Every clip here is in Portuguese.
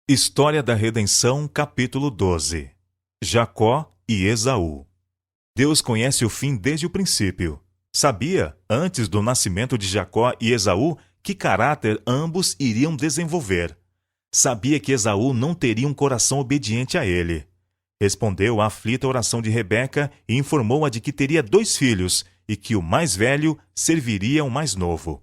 História da Redenção, capítulo 12. Jacó e Esaú. Deus conhece o fim desde o princípio. Sabia, antes do nascimento de Jacó e Esaú, que caráter ambos iriam desenvolver. Sabia que Esaú não teria um coração obediente a ele. Respondeu à aflita oração de Rebeca e informou-a de que teria 2 filhos e que o mais velho serviria o mais novo.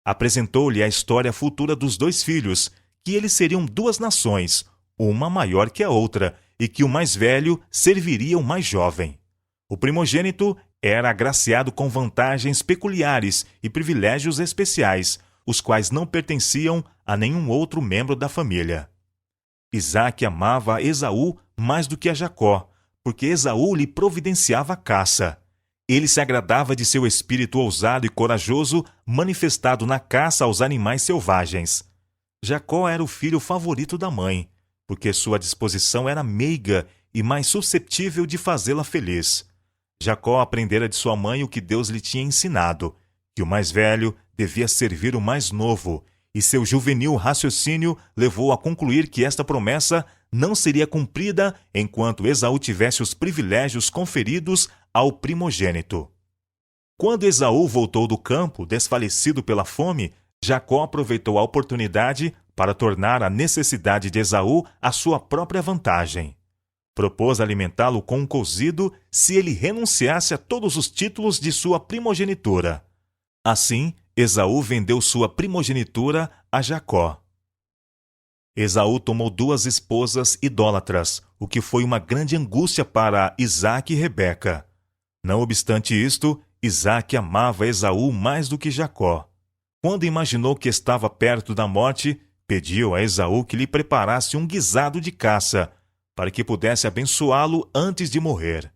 Apresentou-lhe a história futura dos 2 filhos, que eles seriam 2 nações, uma maior que a outra, e que o mais velho serviria o mais jovem. O primogênito era agraciado com vantagens peculiares e privilégios especiais, os quais não pertenciam a nenhum outro membro da família. Isaque amava a Esaú mais do que a Jacó, porque Esaú lhe providenciava a caça. Ele se agradava de seu espírito ousado e corajoso, manifestado na caça aos animais selvagens. Jacó era o filho favorito da mãe, porque sua disposição era meiga e mais susceptível de fazê-la feliz. Jacó aprendera de sua mãe o que Deus lhe tinha ensinado, que o mais velho devia servir o mais novo, e seu juvenil raciocínio levou a concluir que esta promessa não seria cumprida enquanto Esaú tivesse os privilégios conferidos ao primogênito. Quando Esaú voltou do campo, desfalecido pela fome, Jacó aproveitou a oportunidade para tornar a necessidade de Esaú a sua própria vantagem. Propôs alimentá-lo com um cozido se ele renunciasse a todos os títulos de sua primogenitura. Assim, Esaú vendeu sua primogenitura a Jacó. Esaú tomou 2 esposas idólatras, o que foi uma grande angústia para Isaque e Rebeca. Não obstante isto, Isaque amava Esaú mais do que Jacó. Quando imaginou que estava perto da morte, pediu a Esaú que lhe preparasse um guisado de caça, para que pudesse abençoá-lo antes de morrer.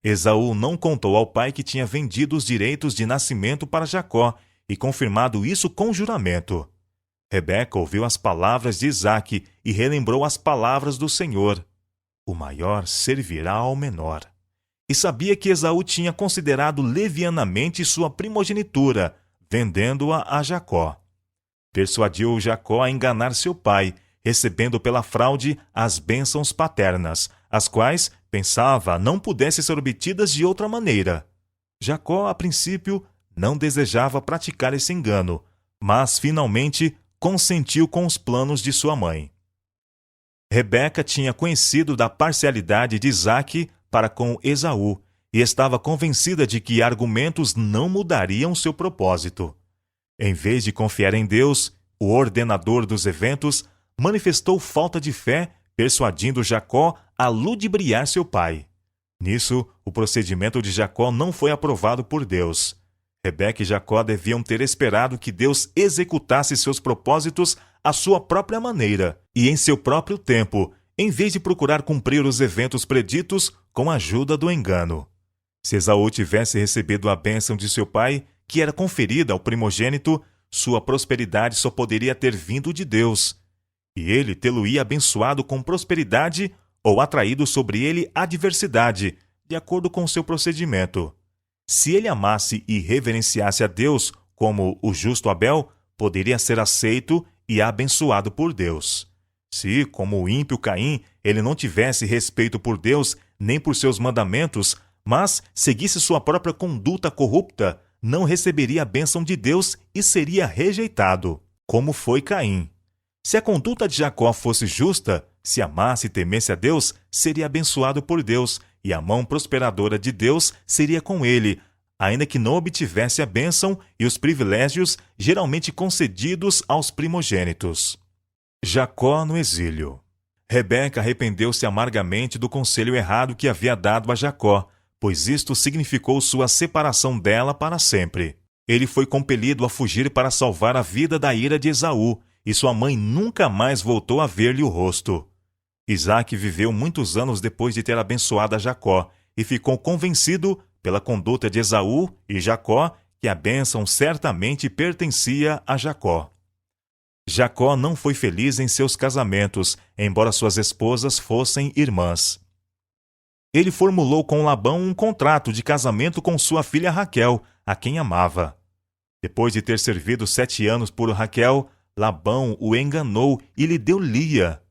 Esaú não contou ao pai que tinha vendido os direitos de nascimento para Jacó e confirmado isso com juramento. Rebeca ouviu as palavras de Isaque e relembrou as palavras do Senhor: o maior servirá ao menor. E sabia que Esaú tinha considerado levianamente sua primogenitura, vendendo-a a Jacó. Persuadiu Jacó a enganar seu pai, recebendo pela fraude as bênçãos paternas, as quais, pensava, não pudessem ser obtidas de outra maneira. Jacó, a princípio, não desejava praticar esse engano, mas, finalmente, consentiu com os planos de sua mãe. Rebeca tinha conhecido da parcialidade de Isaque para com Esaú, e estava convencida de que argumentos não mudariam seu propósito. Em vez de confiar em Deus, o ordenador dos eventos, manifestou falta de fé, persuadindo Jacó a ludibriar seu pai. Nisso, o procedimento de Jacó não foi aprovado por Deus. Rebeca e Jacó deviam ter esperado que Deus executasse seus propósitos à sua própria maneira e em seu próprio tempo, em vez de procurar cumprir os eventos preditos com a ajuda do engano. Se Esaú tivesse recebido a bênção de seu pai, que era conferida ao primogênito, sua prosperidade só poderia ter vindo de Deus. E ele tê-lo-ia abençoado com prosperidade ou atraído sobre ele adversidade, de acordo com seu procedimento. Se ele amasse e reverenciasse a Deus, como o justo Abel, poderia ser aceito e abençoado por Deus. Se, como o ímpio Caim, ele não tivesse respeito por Deus nem por seus mandamentos, mas seguisse sua própria conduta corrupta, não receberia a bênção de Deus e seria rejeitado, como foi Caim. Se a conduta de Jacó fosse justa, se amasse e temesse a Deus, seria abençoado por Deus, e a mão prosperadora de Deus seria com ele, ainda que não obtivesse a bênção e os privilégios geralmente concedidos aos primogênitos. Jacó no exílio. Rebeca arrependeu-se amargamente do conselho errado que havia dado a Jacó, pois isto significou sua separação dela para sempre. Ele foi compelido a fugir para salvar a vida da ira de Esaú, e sua mãe nunca mais voltou a ver-lhe o rosto. Isaque viveu muitos anos depois de ter abençoado a Jacó, e ficou convencido, pela conduta de Esaú e Jacó, que a bênção certamente pertencia a Jacó. Jacó não foi feliz em seus casamentos, embora suas esposas fossem irmãs. Ele formulou com Labão um contrato de casamento com sua filha Raquel, a quem amava. Depois de ter servido 7 anos por Raquel, Labão o enganou e lhe deu Lia.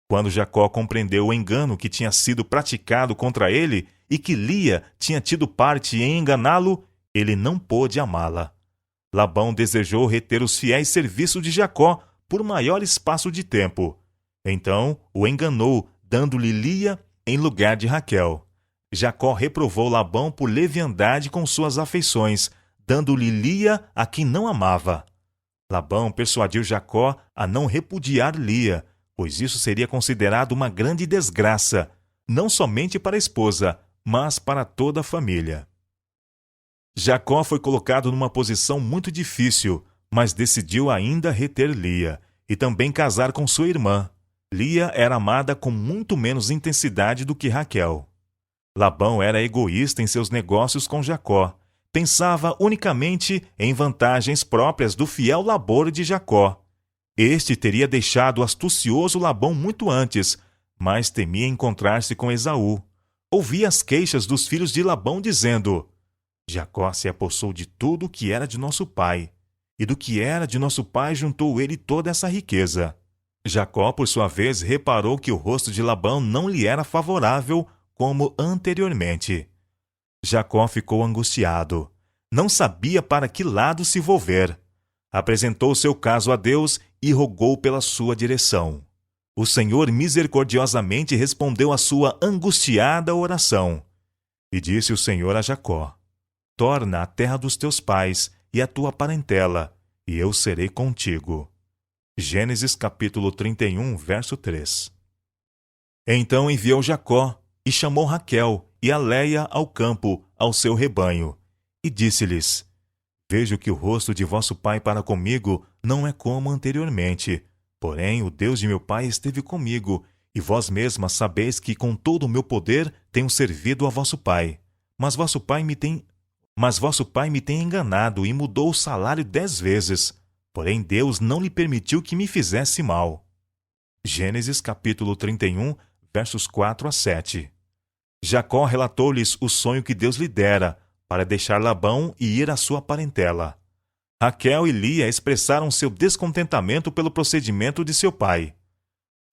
Quando Jacó compreendeu o engano que tinha sido praticado contra ele e que Lia tinha tido parte em enganá-lo, ele não pôde amá-la. Labão desejou reter os fiéis serviços de Jacó por maior espaço de tempo. Então o enganou, dando-lhe Lia em lugar de Raquel. Jacó reprovou Labão por leviandade com suas afeições, dando-lhe Lia a quem não amava. Labão persuadiu Jacó a não repudiar Lia, pois isso seria considerado uma grande desgraça, não somente para a esposa, mas para toda a família. Jacó foi colocado numa posição muito difícil, mas decidiu ainda reter Lia e também casar com sua irmã. Lia era amada com muito menos intensidade do que Raquel. Labão era egoísta em seus negócios com Jacó. Pensava unicamente em vantagens próprias do fiel labor de Jacó. Este teria deixado o astucioso Labão muito antes, mas temia encontrar-se com Esaú. Ouvia as queixas dos filhos de Labão dizendo: Jacó se apossou de tudo o que era de nosso pai, e do que era de nosso pai juntou ele toda essa riqueza. Jacó, por sua vez, reparou que o rosto de Labão não lhe era favorável como anteriormente. Jacó ficou angustiado. Não sabia para que lado se volver. Apresentou seu caso a Deus e rogou pela sua direção. O Senhor misericordiosamente respondeu à sua angustiada oração. E disse o Senhor a Jacó: Torna a terra dos teus pais e a tua parentela, e eu serei contigo. Gênesis capítulo 31, verso 3. Então enviou Jacó e chamou Raquel e a Léia ao campo, ao seu rebanho, e disse-lhes: Vejo que o rosto de vosso pai para comigo não é como anteriormente. Porém, o Deus de meu pai esteve comigo, e vós mesmas sabeis que com todo o meu poder tenho servido a vosso pai. Mas vosso pai me tem enganado e mudou o salário 10 vezes. Porém, Deus não lhe permitiu que me fizesse mal. Gênesis capítulo 31, versos 4 a 7. Jacó relatou-lhes o sonho que Deus lhe dera, para deixar Labão e ir à sua parentela. Raquel e Lia expressaram seu descontentamento pelo procedimento de seu pai.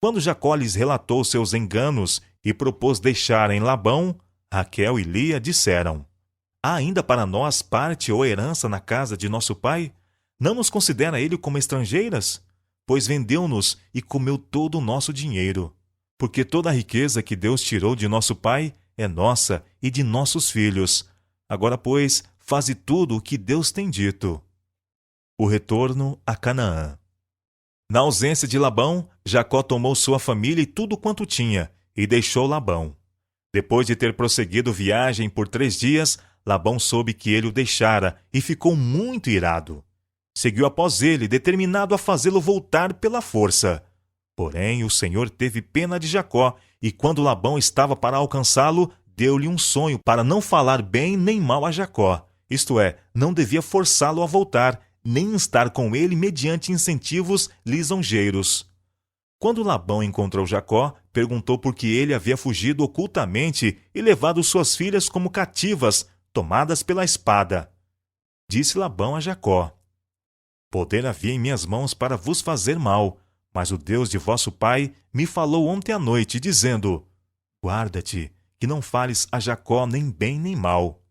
Quando Jacó lhes relatou seus enganos e propôs deixarem Labão, Raquel e Lia disseram: Há ainda para nós parte ou herança na casa de nosso pai? Não nos considera ele como estrangeiras? Pois vendeu-nos e comeu todo o nosso dinheiro. Porque toda a riqueza que Deus tirou de nosso pai é nossa e de nossos filhos. Agora, pois, faze tudo o que Deus tem dito. O retorno a Canaã. Na ausência de Labão, Jacó tomou sua família e tudo quanto tinha, e deixou Labão. Depois de ter prosseguido viagem por 3 dias, Labão soube que ele o deixara e ficou muito irado. Seguiu após ele, determinado a fazê-lo voltar pela força. Porém, o Senhor teve pena de Jacó, e quando Labão estava para alcançá-lo, deu-lhe um sonho para não falar bem nem mal a Jacó. Isto é, não devia forçá-lo a voltar, nem estar com ele mediante incentivos lisonjeiros. Quando Labão encontrou Jacó, perguntou por que ele havia fugido ocultamente e levado suas filhas como cativas, tomadas pela espada. Disse Labão a Jacó: Poder havia em minhas mãos para vos fazer mal, mas o Deus de vosso pai me falou ontem à noite, dizendo: Guarda-te, que não fales a Jacó nem bem nem mal.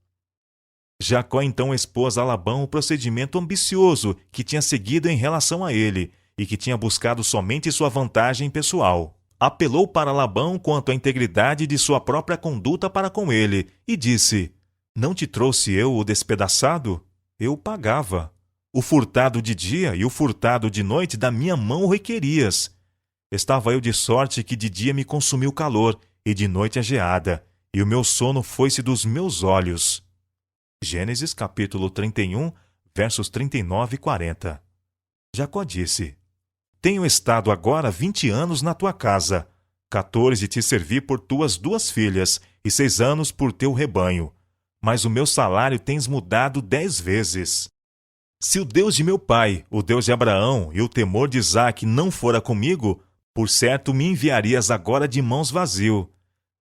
Jacó então expôs a Labão o procedimento ambicioso que tinha seguido em relação a ele, e que tinha buscado somente sua vantagem pessoal. Apelou para Labão quanto à integridade de sua própria conduta para com ele, e disse: Não te trouxe eu o despedaçado? Eu pagava. O furtado de dia e o furtado de noite da minha mão o requerias. Estava eu de sorte que de dia me consumiu o calor, e de noite a geada, e o meu sono foi-se dos meus olhos. Gênesis capítulo 31, versos 39 e 40. Jacó disse: Tenho estado agora 20 anos na tua casa, 14 te servi por tuas 2 filhas, e 6 anos por teu rebanho. Mas o meu salário tens mudado 10 vezes. Se o Deus de meu pai, o Deus de Abraão e o temor de Isaque não fora comigo, por certo me enviarias agora de mãos vazio.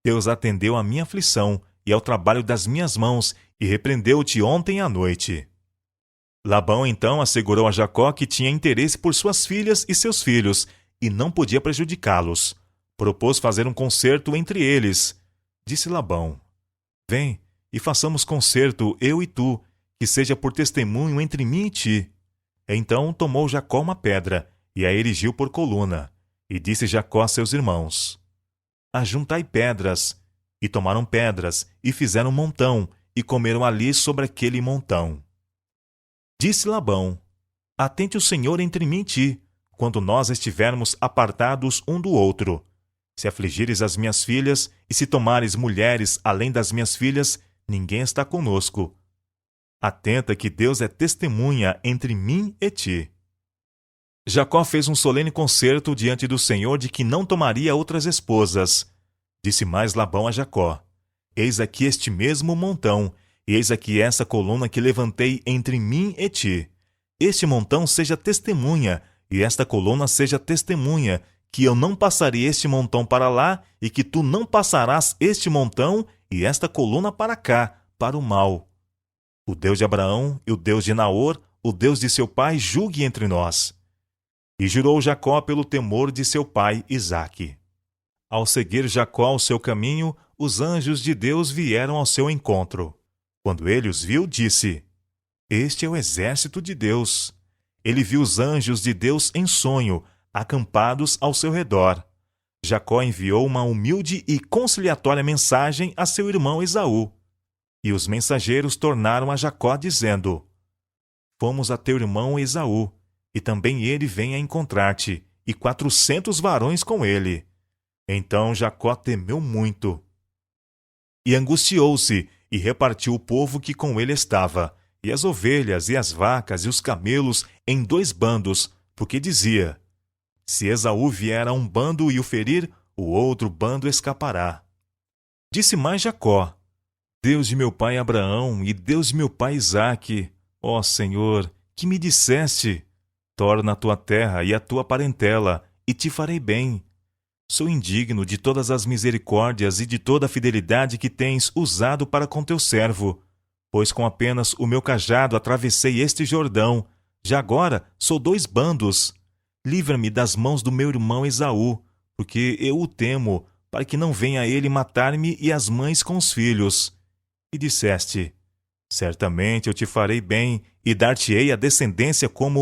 Deus atendeu à minha aflição e ao trabalho das minhas mãos, e repreendeu-te ontem à noite. Labão então assegurou a Jacó que tinha interesse por suas filhas e seus filhos, e não podia prejudicá-los. Propôs fazer um concerto entre eles. Disse Labão: Vem, e façamos concerto, eu e tu, que seja por testemunho entre mim e ti. Então tomou Jacó uma pedra, e a erigiu por coluna. E disse Jacó a seus irmãos: Ajuntai pedras. E tomaram pedras, e fizeram um montão, e comeram ali sobre aquele montão. Disse Labão: Atente o Senhor entre mim e ti, quando nós estivermos apartados um do outro. Se afligires as minhas filhas, e se tomares mulheres além das minhas filhas, ninguém está conosco. Atenta que Deus é testemunha entre mim e ti. Jacó fez um solene concerto diante do Senhor de que não tomaria outras esposas. Disse mais Labão a Jacó: Eis aqui este mesmo montão, e eis aqui essa coluna que levantei entre mim e ti. Este montão seja testemunha, e esta coluna seja testemunha, que eu não passarei este montão para lá, e que tu não passarás este montão e esta coluna para cá, para o mal. O Deus de Abraão e o Deus de Naor, o Deus de seu pai, julgue entre nós. E jurou Jacó pelo temor de seu pai Isaque. Ao seguir Jacó o seu caminho, os anjos de Deus vieram ao seu encontro. Quando ele os viu, disse: Este é o exército de Deus. Ele viu os anjos de Deus em sonho, acampados ao seu redor. Jacó enviou uma humilde e conciliatória mensagem a seu irmão Esaú. E os mensageiros tornaram a Jacó, dizendo: Fomos a teu irmão Esaú, e também ele vem a encontrar-te, e 400 varões com ele. Então Jacó temeu muito. E angustiou-se, e repartiu o povo que com ele estava, e as ovelhas, e as vacas, e os camelos, em 2 bandos, porque dizia: Se Esaú vier a um bando e o ferir, o outro bando escapará. Disse mais Jacó: Deus de meu pai Abraão e Deus de meu pai Isaque, ó Senhor, que me disseste: Torna a tua terra e a tua parentela, e te farei bem. Sou indigno de todas as misericórdias e de toda a fidelidade que tens usado para com teu servo, pois com apenas o meu cajado atravessei este Jordão, já agora sou 2 bandos. Livra-me das mãos do meu irmão Esaú, porque eu o temo, para que não venha ele matar-me e as mães com os filhos. E disseste: Certamente eu te farei bem, e dar-te-ei a descendência como